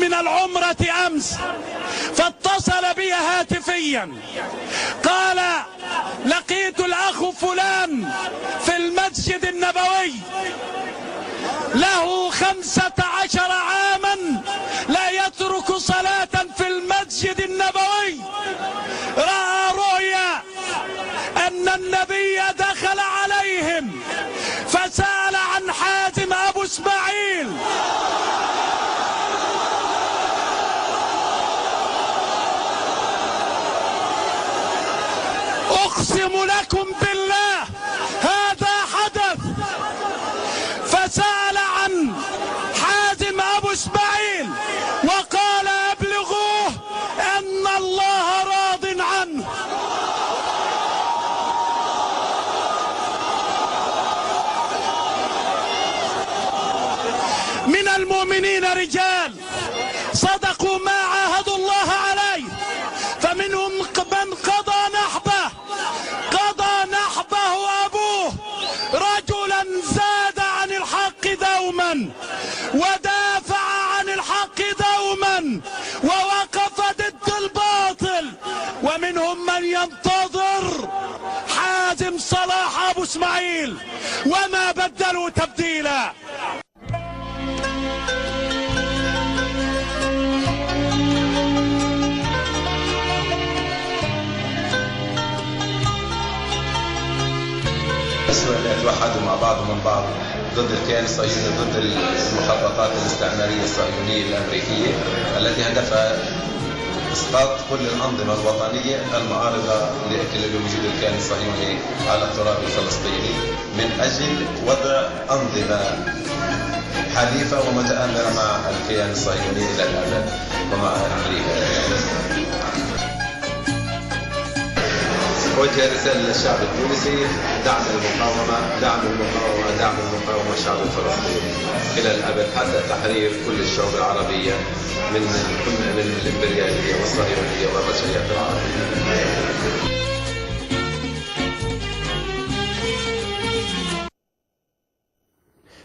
من العمرة أمس، فاتصل بي هاتفيا قال: لقيت الأخ فلان في المسجد النبوي له 15 عاما لا يترك صلاة في المسجد النبوي، رأى رؤيا أن النبي دخل عليهم فسأل عن حازم أبو إسماعيل. أقسم لكم بالله هذا حدث، فسأل عن حازم أبو إسماعيل وقال: أبلغوه أن الله راض عنه. من المؤمنين رجال صدقوا ما عاهدوا الله عليه، فمنهم من قضى نحبه أبوه، رجلا زاد عن الحق دوما ودافع عن الحق دوما ووقف ضد الباطل، ومنهم من ينتظر حازم صلاح أبو إسماعيل وما بدلوا تبديلا. يتوحدوا مع بعض ومن بعض ضد الكيان الصهيوني، ضد المخططات الاستعمارية الصهيونية الأمريكية التي هدفها إسقاط كل الأنظمة الوطنية المعارضة لوجود الكيان الصهيوني على التراب الفلسطيني، من أجل وضع أنظمة حليفة ومتآمرة مع الكيان الصهيوني إلى الأبد ومع أمريكا. وجه رسالة للشعب التونسي: دعم المقاومة، دعم المقاومة، دعم المقاومة الشعب الفلسطيني إلى الأبد حتى تحرير كل الشعوب العربية من الإمبريالية والصهيونية والرجعية العربية.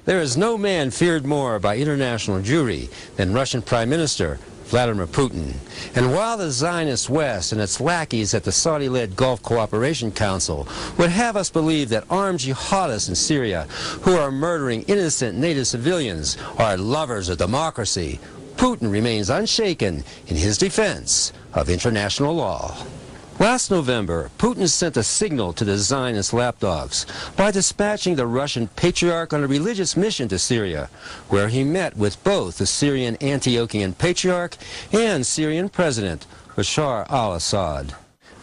There is no man feared more by international Jewry than Russian Prime Minister Vladimir Putin. And while the Zionist West and its lackeys at the Saudi-led Gulf Cooperation Council would have us believe that armed jihadists in Syria who are murdering innocent native civilians are lovers of democracy, Putin remains unshaken in his defense of international law. Last November, Putin sent a signal to the Zionist lapdogs by dispatching the Russian patriarch on a religious mission to Syria, where he met with both the Syrian Antiochian patriarch and Syrian President Bashar al-Assad.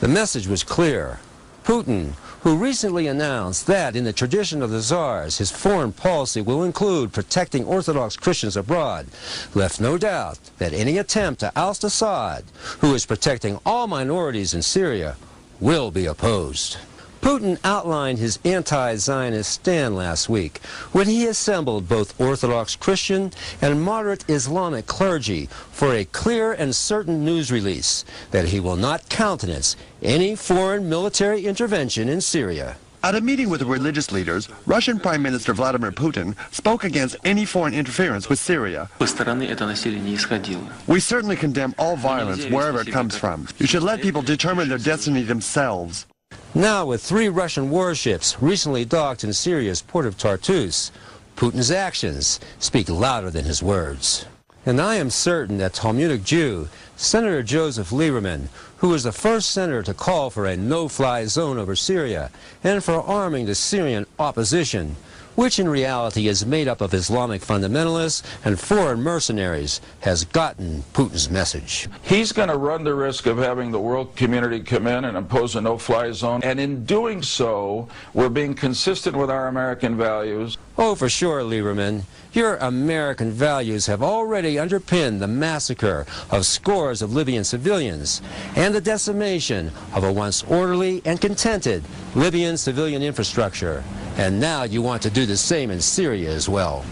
The message was clear. Putin, who recently announced that in the tradition of the Tsars, his foreign policy will include protecting Orthodox Christians abroad, left no doubt that any attempt to oust Assad, who is protecting all minorities in Syria, will be opposed. Putin outlined his anti-Zionist stand last week when he assembled both Orthodox Christian and moderate Islamic clergy for a clear and certain news release that he will not countenance any foreign military intervention in Syria. At a meeting with the religious leaders, Russian Prime Minister Vladimir Putin spoke against any foreign interference with Syria. We certainly condemn all violence wherever it comes from. You should let people determine their destiny themselves. Now, with 3 Russian warships recently docked in Syria's port of Tartus, Putin's actions speak louder than his words. And I am certain that Talmudic Jew Senator Joseph Lieberman, who was the first senator to call for a no-fly zone over Syria and for arming the Syrian opposition, which in reality is made up of Islamic fundamentalists and foreign mercenaries, has gotten Putin's message. He's going to run the risk of having the world community come in and impose a no-fly zone, and in doing so, we're being consistent with our American values. Oh, for sure, Lieberman. Your American values have already underpinned the massacre of scores of Libyan civilians and the decimation of a once orderly and contented Libyan civilian infrastructure. And now you want to do the same in Syria as well.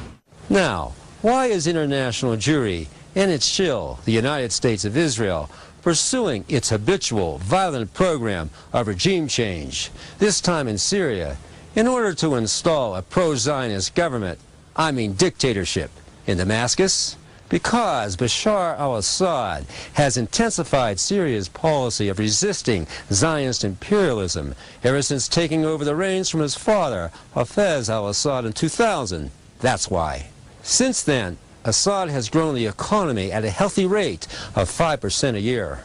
Now, why is international Jewry and its shill, the United States of Israel, pursuing its habitual violent program of regime change, this time in Syria, in order to install a pro-Zionist government, I mean dictatorship, in Damascus? Because Bashar al-Assad has intensified Syria's policy of resisting Zionist imperialism ever since taking over the reins from his father, Hafez al-Assad, in 2000. That's why. Since then, Assad has grown the economy at a healthy rate of 5% a year.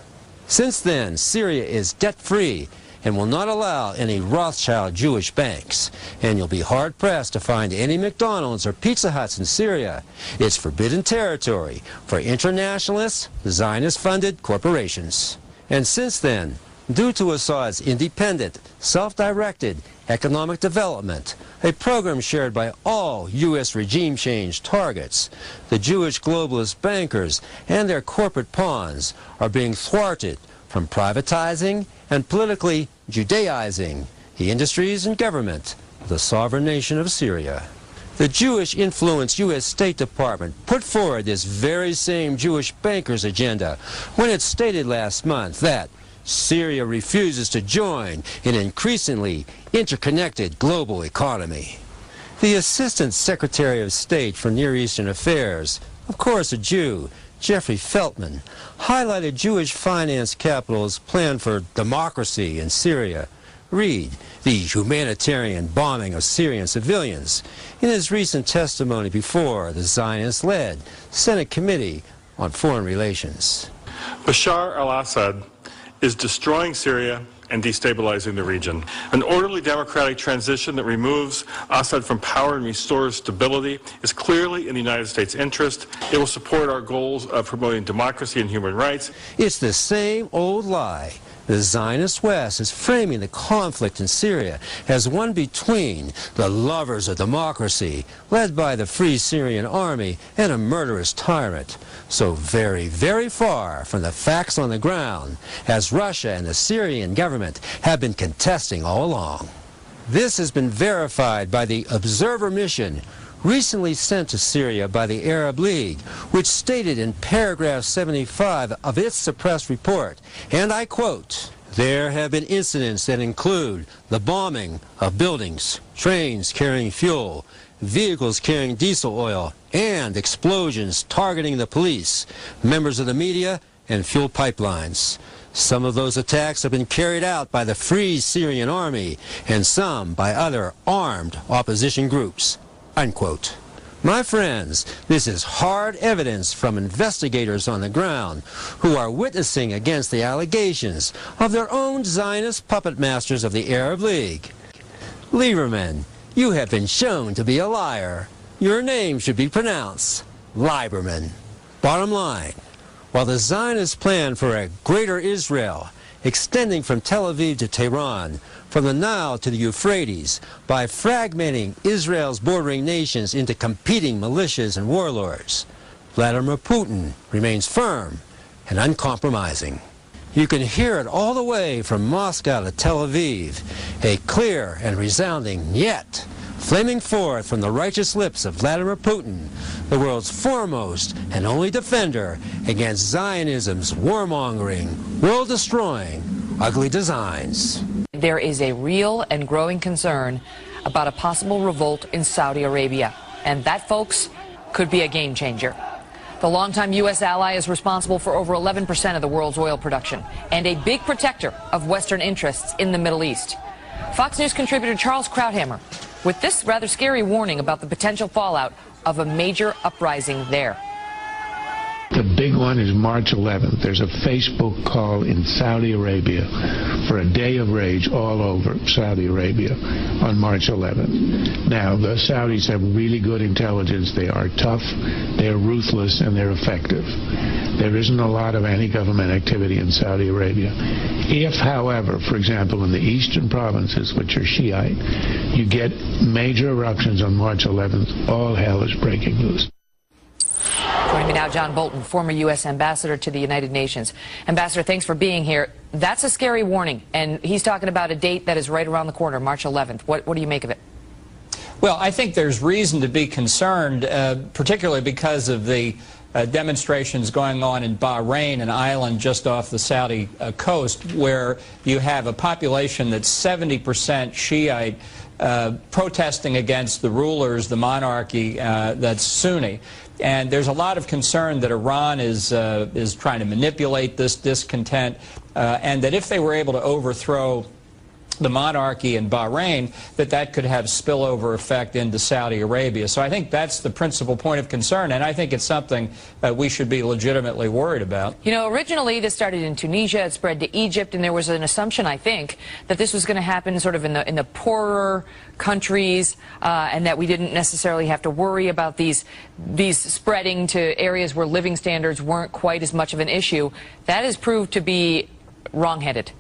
Since then, Syria is debt-free and will not allow any Rothschild Jewish banks. And you'll be hard-pressed to find any McDonald's or Pizza Huts in Syria. It's forbidden territory for internationalist, Zionist-funded corporations. And since then, due to Assad's independent, self-directed economic development, a program shared by all U.S. regime change targets, the Jewish globalist bankers and their corporate pawns are being thwarted from privatizing and politically Judaizing the industries and government of the sovereign nation of Syria. The Jewish-influenced U.S. State Department put forward this very same Jewish bankers' agenda when it stated last month that Syria refuses to join an increasingly interconnected global economy. The Assistant Secretary of State for Near Eastern Affairs, of course a Jew, Jeffrey Feltman, highlighted Jewish finance capital's plan for democracy in Syria. Read the humanitarian bombing of Syrian civilians in his recent testimony before the Zionist-led Senate Committee on Foreign Relations. Bashar al-Assad is destroying Syria and destabilizing the region. An orderly democratic transition that removes Assad from power and restores stability is clearly in the United States' interest. It will support our goals of promoting democracy and human rights. It's the same old lie. The Zionist West is framing the conflict in Syria as one between the lovers of democracy, led by the Free Syrian Army, and a murderous tyrant. So very, very far from the facts on the ground, as Russia and the Syrian government have been contesting all along. This has been verified by the Observer mission recently sent to Syria by the Arab League, which stated in paragraph 75 of its suppressed report, and I quote, "There have been incidents that include the bombing of buildings, trains carrying fuel, vehicles carrying diesel oil, and explosions targeting the police, members of the media, and fuel pipelines. Some of those attacks have been carried out by the Free Syrian Army, and some by other armed opposition groups." Unquote. My friends, this is hard evidence from investigators on the ground who are witnessing against the allegations of their own Zionist puppet masters of the Arab League. Lieberman, you have been shown to be a liar. Your name should be pronounced Lieberman. Bottom line, while the Zionists plan for a greater Israel, extending from Tel Aviv to Tehran, from the Nile to the Euphrates, by fragmenting Israel's bordering nations into competing militias and warlords, Vladimir Putin remains firm and uncompromising. You can hear it all the way from Moscow to Tel Aviv, a clear and resounding "Yet," flaming forth from the righteous lips of Vladimir Putin, the world's foremost and only defender against Zionism's warmongering, world-destroying, ugly designs. There is a real and growing concern about a possible revolt in Saudi Arabia. And that, folks, could be a game changer. The longtime U.S. ally is responsible for over 11% of the world's oil production and a big protector of Western interests in the Middle East. Fox News contributor Charles Krauthammer with this rather scary warning about the potential fallout of a major uprising there. The big one is March 11th. There's a Facebook call in Saudi Arabia for a day of rage all over Saudi Arabia on March 11th. Now, the Saudis have really good intelligence. They are tough, they're ruthless, and they're effective. There isn't a lot of anti-government activity in Saudi Arabia. If, however, for example, in the eastern provinces, which are Shiite, you get major eruptions on March 11th, all hell is breaking loose. Joining me now, John Bolton, former U.S. ambassador to the United Nations. Ambassador, thanks for being here. That's a scary warning, and he's talking about a date that is right around the corner, March 11th. What do you make of it? Well, I think there's reason to be concerned, particularly because of the demonstrations going on in Bahrain, an island just off the Saudi coast, where you have a population that's 70% Shiite, protesting against the rulers, the monarchy that's Sunni. And there's a lot of concern that Iran is trying to manipulate this discontent, and that if they were able to overthrow the monarchy in Bahrain, that could have spillover effect into Saudi Arabia. So I think that's the principal point of concern, and I think it's something we should be legitimately worried about. You know, originally this started in Tunisia, it spread to Egypt, and there was an assumption, I think, that this was going to happen sort of in the poorer countries, and that we didn't necessarily have to worry about these spreading to areas where living standards weren't quite as much of an issue. That has proved to be wrong-headed.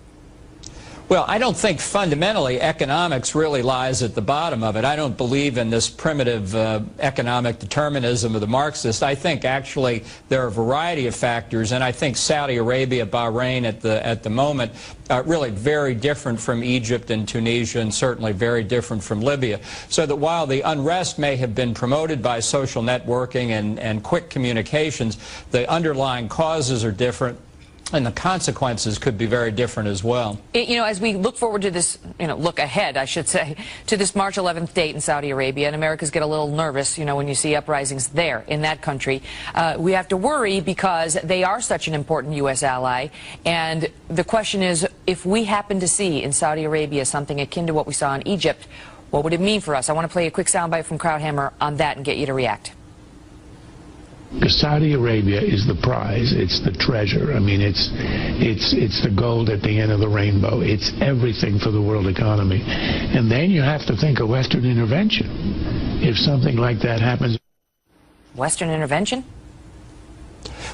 Well, I don't think fundamentally economics really lies at the bottom of it. I don't believe in this primitive economic determinism of the Marxists. I think actually there are a variety of factors, and I think Saudi Arabia, Bahrain at the moment, really very different from Egypt and Tunisia, and certainly very different from Libya. So that while the unrest may have been promoted by social networking and quick communications, the underlying causes are different. And the consequences could be very different as well. You know, as we look forward to this, look ahead, I should say, to this March 11th date in Saudi Arabia, and Americans get a little nervous, when you see uprisings there in that country. We have to worry because they are such an important U.S. ally. And the question is, if we happen to see in Saudi Arabia something akin to what we saw in Egypt, what would it mean for us? I want to play a quick soundbite from Krauthammer on that and get you to react. Because Saudi Arabia is the prize, it's the treasure. I mean, it's the gold at the end of the rainbow. It's everything for the world economy. And then you have to think of Western intervention if something like that happens. Western intervention?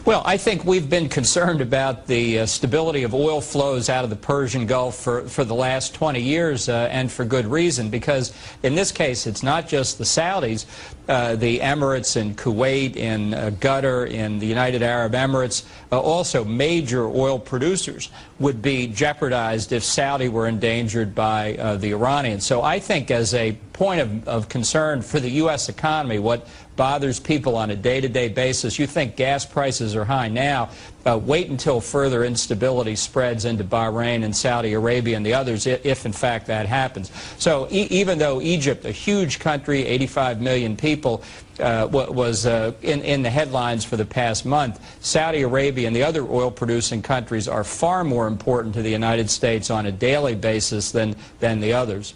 Well, I think we've been concerned about the stability of oil flows out of the Persian Gulf for the last 20 years, and for good reason, because in this case it's not just the Saudis. The Emirates in Kuwait, in Qatar, in the United Arab Emirates, also major oil producers would be jeopardized if Saudi were endangered by the Iranians. So I think as a point of concern for the U.S. economy, what bothers people on a day-to-day basis, you think gas prices are high now, wait until further instability spreads into Bahrain and Saudi Arabia and the others, if in fact that happens. So even though Egypt, a huge country, 85 million people, was in the headlines for the past month, Saudi Arabia and the other oil-producing countries are far more important to the United States on a daily basis than the others.